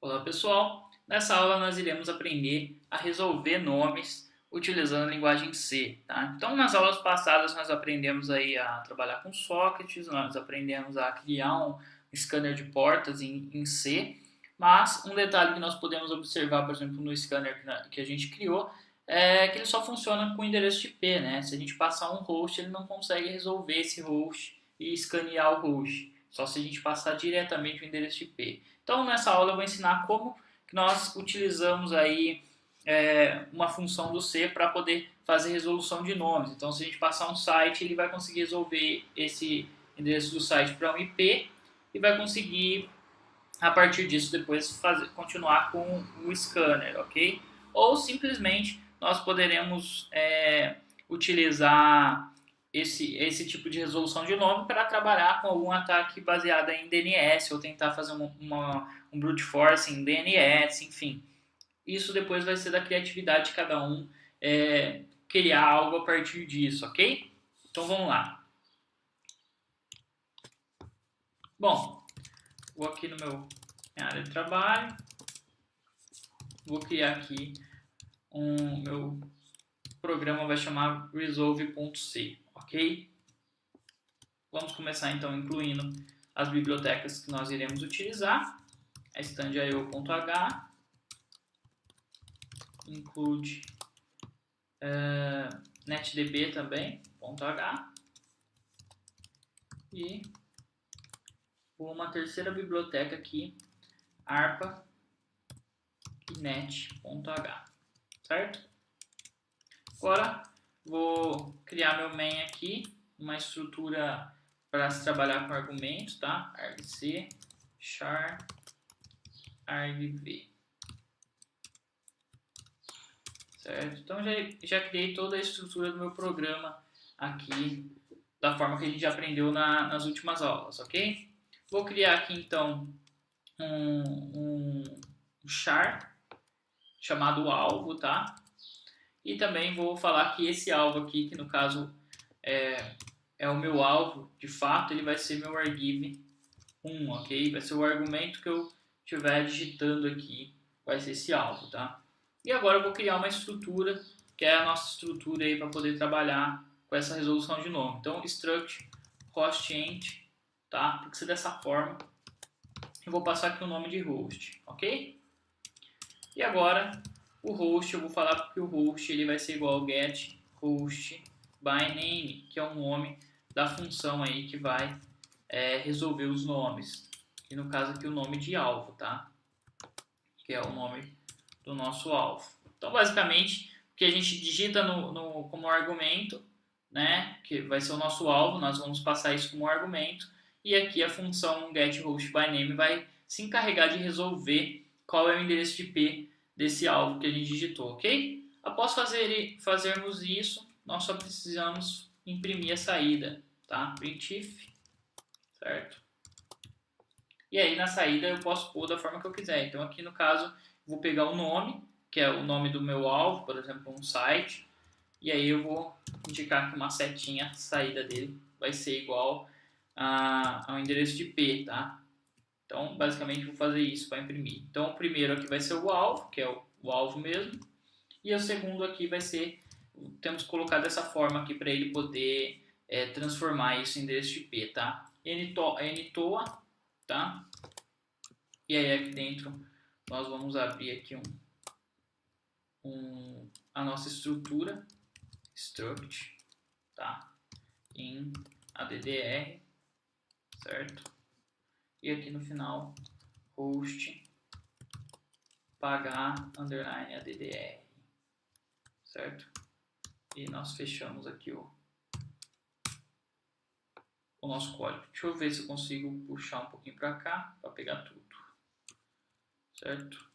Olá pessoal, nessa aula nós iremos aprender a resolver nomes utilizando a linguagem C, tá? Então nas aulas passadas nós aprendemos aí a trabalhar com sockets, nós aprendemos a criar um scanner de portas em C, mas um detalhe que nós podemos observar, por exemplo, no scanner que a gente criou, é que ele só funciona com endereço IP, né? Se a gente passar um host, ele não consegue resolver esse host e escanear o host, só se a gente passar diretamente o endereço IP. Então, nessa aula eu vou ensinar como que nós utilizamos aí uma função do C para poder fazer resolução de nomes. Então, se a gente passar um site, ele vai conseguir resolver esse endereço do site para um IP e vai conseguir, a partir disso, depois continuar com o scanner, ok? Ou simplesmente nós poderemos utilizar esse tipo de resolução de nome para trabalhar com algum ataque baseado em DNS ou tentar fazer um brute force em DNS, enfim. Isso depois vai ser da criatividade de cada um criar algo a partir disso, ok? Então vamos lá. Bom, vou aqui no minha área de trabalho, vou criar aqui meu programa vai chamar resolve.c, ok? Vamos começar então incluindo as bibliotecas que nós iremos utilizar. A stand.io.h include netdb também, .h, e uma terceira biblioteca aqui, arpa e net.h, certo? Agora vou criar meu main aqui, uma estrutura para se trabalhar com argumentos, tá? argc, char, argv. Certo? Então já criei toda a estrutura do meu programa aqui, da forma que a gente já aprendeu nas últimas aulas, ok? Vou criar aqui então um char chamado alvo, tá? E também vou falar que esse alvo aqui, que no caso é o meu alvo, de fato, ele vai ser meu argive 1, ok? Vai ser o argumento que eu estiver digitando aqui, vai ser esse alvo, tá? E agora eu vou criar uma estrutura, que é a nossa estrutura aí para poder trabalhar com essa resolução de nome. Então, struct hostInt, tá? Tem que ser dessa forma. Eu vou passar aqui o nome de host, ok? E agora, o host, eu vou falar que o host ele vai ser igual ao get host by name, que é o nome da função aí que vai resolver os nomes. E no caso aqui o nome de alvo, tá? Que é o nome do nosso alvo. Então, basicamente, o que a gente digita como argumento, né, que vai ser o nosso alvo, nós vamos passar isso como argumento, e aqui a função getHostByName vai se encarregar de resolver qual é o endereço de IP desse alvo que a gente digitou, ok? Após fazermos isso, nós só precisamos imprimir a saída, tá? printf, certo? E aí na saída eu posso pôr da forma que eu quiser. Então aqui no caso vou pegar o nome, que é o nome do meu alvo, por exemplo, um site, e aí eu vou indicar que uma setinha, a saída dele vai ser igual ao endereço de IP, tá? Então, basicamente, vou fazer isso para imprimir. Então, o primeiro aqui vai ser o alvo, que é o alvo mesmo, e o segundo aqui vai ser, temos que colocar dessa forma aqui para ele poder transformar isso em endereço de IP, tá? ntoa, tá? E aí aqui dentro nós vamos abrir aqui a nossa estrutura struct, tá? Em addr, certo? E aqui no final host pagar underline addr, certo? E nós fechamos aqui o nosso código. Deixa eu ver se eu consigo puxar um pouquinho para cá para pegar tudo, certo?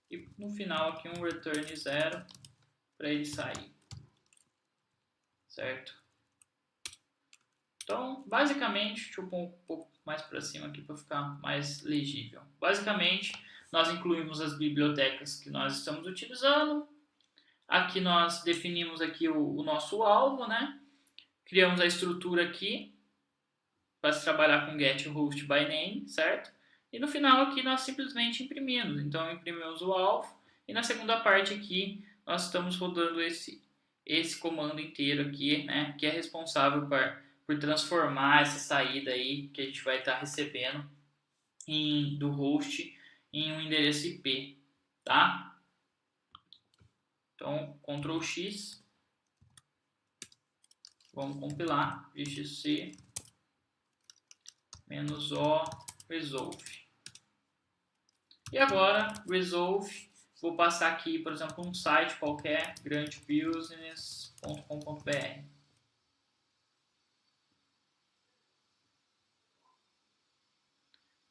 E no final aqui um return 0 para ele sair, certo? Então, basicamente, deixa eu pôr um pouco mais para cima aqui para ficar mais legível. Basicamente, nós incluímos as bibliotecas que nós estamos utilizando. Aqui nós definimos aqui o nosso alvo, né? Criamos a estrutura aqui para se trabalhar com get host by name, certo? E no final aqui nós simplesmente imprimimos. Então imprimimos o alvo e na segunda parte aqui nós estamos rodando esse comando inteiro aqui, né, que é responsável por transformar essa saída aí que a gente vai estar recebendo do host em um endereço IP, tá? Então Ctrl X, vamos compilar, gcc -o resolve. E agora, resolve, vou passar aqui, por exemplo, um site qualquer, grandbusiness.com.br.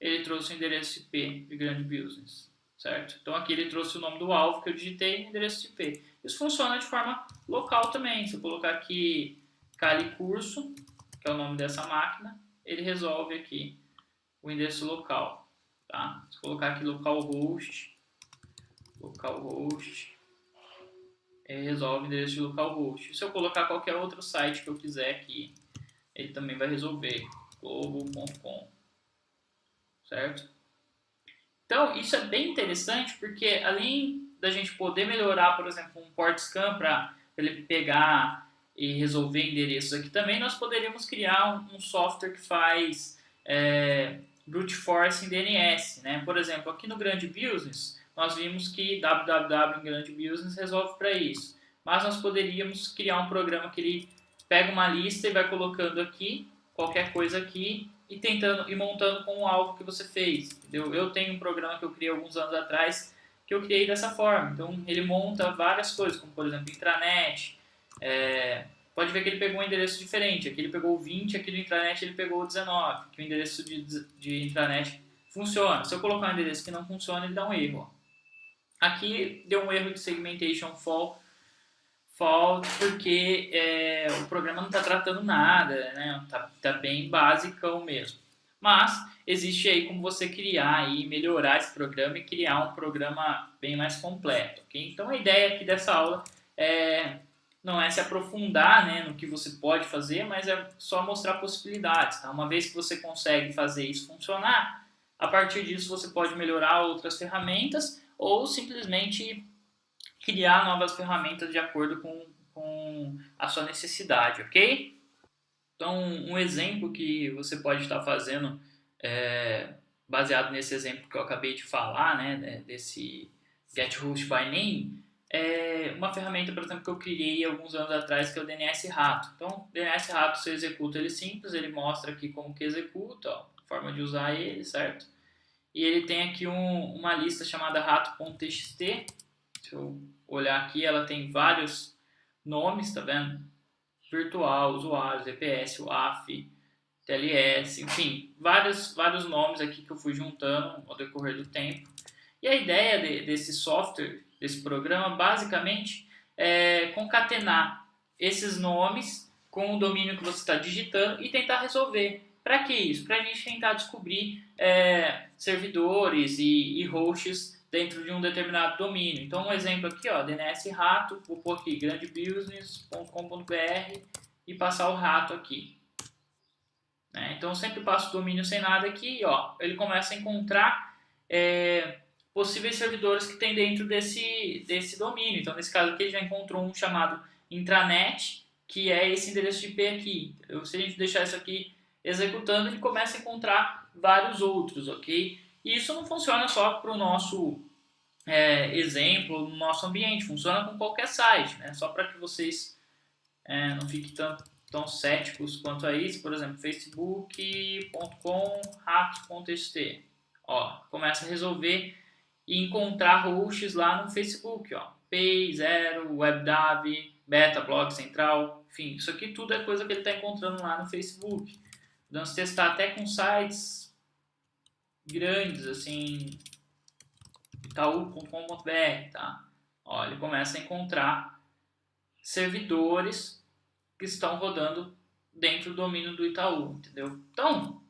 Ele trouxe o endereço IP de Grande Business, certo? Então aqui ele trouxe o nome do alvo que eu digitei e o endereço IP. Isso funciona de forma local também. Se eu colocar aqui Cali Curso, que é o nome dessa máquina, ele resolve aqui o endereço local, tá? Se eu colocar aqui localhost, resolve o endereço de localhost. Se eu colocar qualquer outro site que eu quiser aqui, ele também vai resolver, globo.com, certo? Então, isso é bem interessante porque além da gente poder melhorar, por exemplo, um port scan para ele pegar e resolver endereços aqui também, nós poderíamos criar um software que faz brute force em DNS, né? Por exemplo, aqui no Grande Business, nós vimos que www em Grande Business resolve para isso. Mas nós poderíamos criar um programa que ele pega uma lista e vai colocando aqui, qualquer coisa aqui, e tentando e montando com o alvo que você fez, entendeu? Eu tenho um programa que eu criei alguns anos atrás que eu criei dessa forma. Então ele monta várias coisas, como por exemplo intranet. Pode ver que ele pegou um endereço diferente. Aqui ele pegou 20, aqui no intranet ele pegou 19, que o endereço de intranet funciona. Se eu colocar um endereço que não funciona, ele dá um erro. Aqui deu um erro de segmentation fault porque o programa não está tratando nada, né? Tá bem basicão mesmo. Mas existe aí como você criar e melhorar esse programa e criar um programa bem mais completo, ok? Então a ideia aqui dessa aula não é se aprofundar, né, no que você pode fazer, mas é só mostrar possibilidades, tá? Uma vez que você consegue fazer isso funcionar, a partir disso você pode melhorar outras ferramentas ou simplesmente criar novas ferramentas de acordo com a sua necessidade, ok? Então, um exemplo que você pode estar fazendo, baseado nesse exemplo que eu acabei de falar, né, desse GetHost by Name, é uma ferramenta, por exemplo, que eu criei alguns anos atrás, que é o DNS Rato. Então, o DNS Rato, você executa ele simples, ele mostra aqui como que executa, ó, forma de usar ele, certo? E ele tem aqui uma lista chamada rato.txt. Se eu olhar aqui, ela tem vários nomes, tá vendo? Virtual, usuário, EPS, UAF, TLS, enfim, vários nomes aqui que eu fui juntando ao decorrer do tempo. E a ideia desse software, desse programa, basicamente é concatenar esses nomes com o domínio que você está digitando e tentar resolver. Para que isso? Para a gente tentar descobrir servidores e hosts dentro de um determinado domínio. Então, um exemplo aqui, ó, DNS rato, vou pôr aqui grandebusiness.com.br e passar o rato aqui. Então, eu sempre passo o domínio sem nada aqui e ó, ele começa a encontrar possíveis servidores que tem dentro desse domínio. Então, nesse caso aqui, ele já encontrou um chamado intranet, que é esse endereço de IP aqui. Se a gente deixar isso aqui executando, ele começa a encontrar vários outros, ok? E isso não funciona só para o nosso exemplo, no nosso ambiente, funciona com qualquer site, né? Só para que vocês não fiquem tão céticos quanto a isso. Por exemplo, facebook.com/ratos.txt. Ó, começa a resolver e encontrar hosts lá no Facebook, ó, Pay, Zero, WebDAV, Beta, Blog Central, enfim, isso aqui tudo é coisa que ele está encontrando lá no Facebook. Vamos testar até com sites grandes, assim, itaú.com.br, tá? Ó, ele começa a encontrar servidores que estão rodando dentro do domínio do Itaú, entendeu? Então,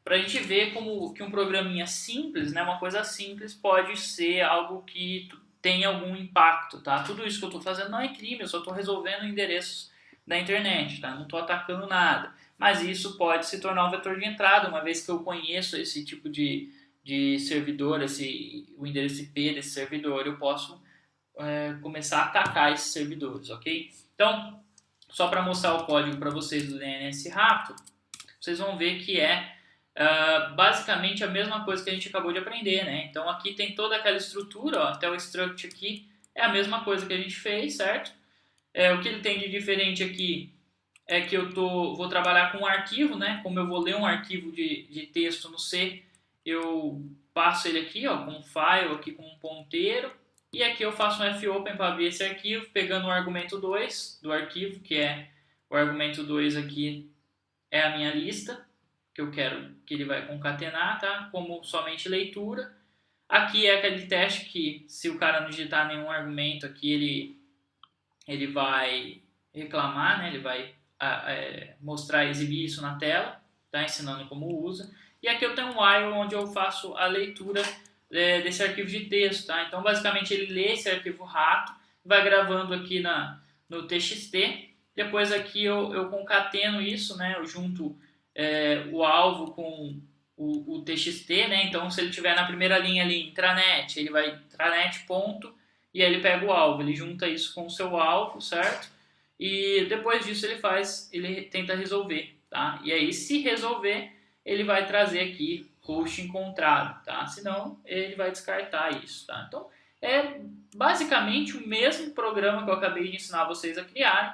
para a gente ver como que um programinha simples, né, uma coisa simples, pode ser algo que tem algum impacto, tá? Tudo isso que eu estou fazendo não é crime, eu só estou resolvendo endereços da internet, tá? Não estou atacando nada. mas isso pode se tornar um vetor de entrada, uma vez que eu conheço esse tipo de servidor, o endereço IP desse servidor, eu posso começar a atacar esses servidores, ok? Então, só para mostrar o código para vocês do DNS Rato, vocês vão ver que é basicamente a mesma coisa que a gente acabou de aprender, né? Então aqui tem toda aquela estrutura, ó, até o struct aqui é a mesma coisa que a gente fez, certo? O que ele tem de diferente aqui é que eu vou trabalhar com um arquivo, né? Como eu vou ler um arquivo de texto no C, eu passo ele aqui, ó, com um file, aqui com um ponteiro, e aqui eu faço um fopen para abrir esse arquivo, pegando o argumento 2 do arquivo, que é o argumento 2 aqui é a minha lista, que eu quero que ele vai concatenar, tá? Como somente leitura. Aqui é aquele teste que, se o cara não digitar nenhum argumento aqui, ele vai reclamar, né? Ele vai mostrar, exibir isso na tela, tá? Ensinando como usa. E aqui eu tenho um while, onde eu faço a leitura desse arquivo de texto, tá? Então, basicamente, ele lê esse arquivo rato, vai gravando aqui no TXT. Depois aqui eu concateno isso, né? Eu junto o alvo com o TXT, né? Então, se ele tiver na primeira linha ali, intranet, ele vai intranet ponto, e aí ele pega o alvo, ele junta isso com o seu alvo, certo? E depois disso ele tenta resolver, tá? E aí, se resolver, ele vai trazer aqui host encontrado, tá? Senão, ele vai descartar isso, tá? Então, é basicamente o mesmo programa que eu acabei de ensinar vocês a criarem,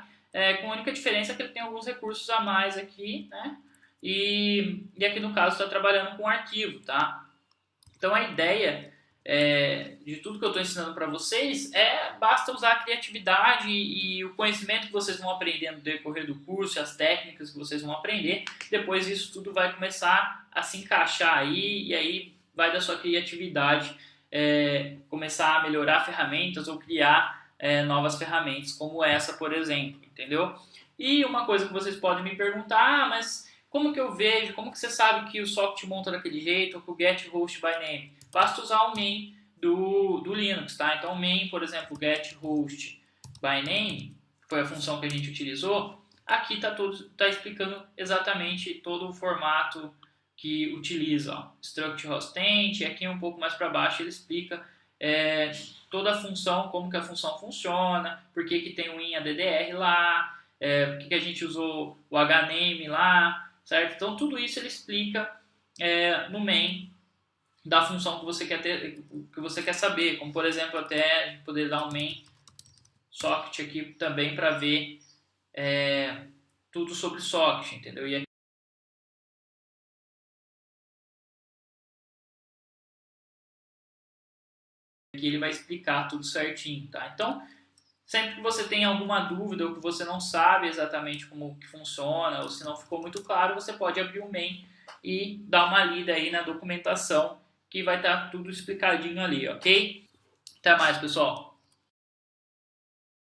com a única diferença que ele tem alguns recursos a mais aqui, né? E aqui no caso está trabalhando com arquivo, tá? Então a ideia de tudo que eu estou ensinando para vocês basta usar a criatividade e o conhecimento que vocês vão aprendendo no decorrer do curso, as técnicas que vocês vão aprender. Depois isso tudo vai começar a se encaixar aí, e aí vai da sua criatividade começar a melhorar ferramentas ou criar novas ferramentas, como essa, por exemplo, entendeu? E uma coisa que vocês podem me perguntar, mas como que eu vejo, como que você sabe que o socket monta daquele jeito, ou que o get host by name? Basta usar o main do Linux, tá? Então o main, por exemplo, get host by name, que foi a função que a gente utilizou, aqui tá explicando exatamente todo o formato que utiliza, ó, struct hostint, e aqui um pouco mais para baixo ele explica toda a função, como que a função funciona, por que tem o in-addr lá, por que a gente usou o hname lá, certo? Então tudo isso ele explica no main da função que você quer ter, que você quer saber, como por exemplo até a gente poder dar um main socket aqui também para ver tudo sobre socket, entendeu? E aqui ele vai explicar tudo certinho, tá? Então, sempre que você tem alguma dúvida ou que você não sabe exatamente como que funciona, ou se não ficou muito claro, você pode abrir o main e dar uma lida aí na documentação, que vai estar tudo explicadinho ali, ok? Até mais, pessoal!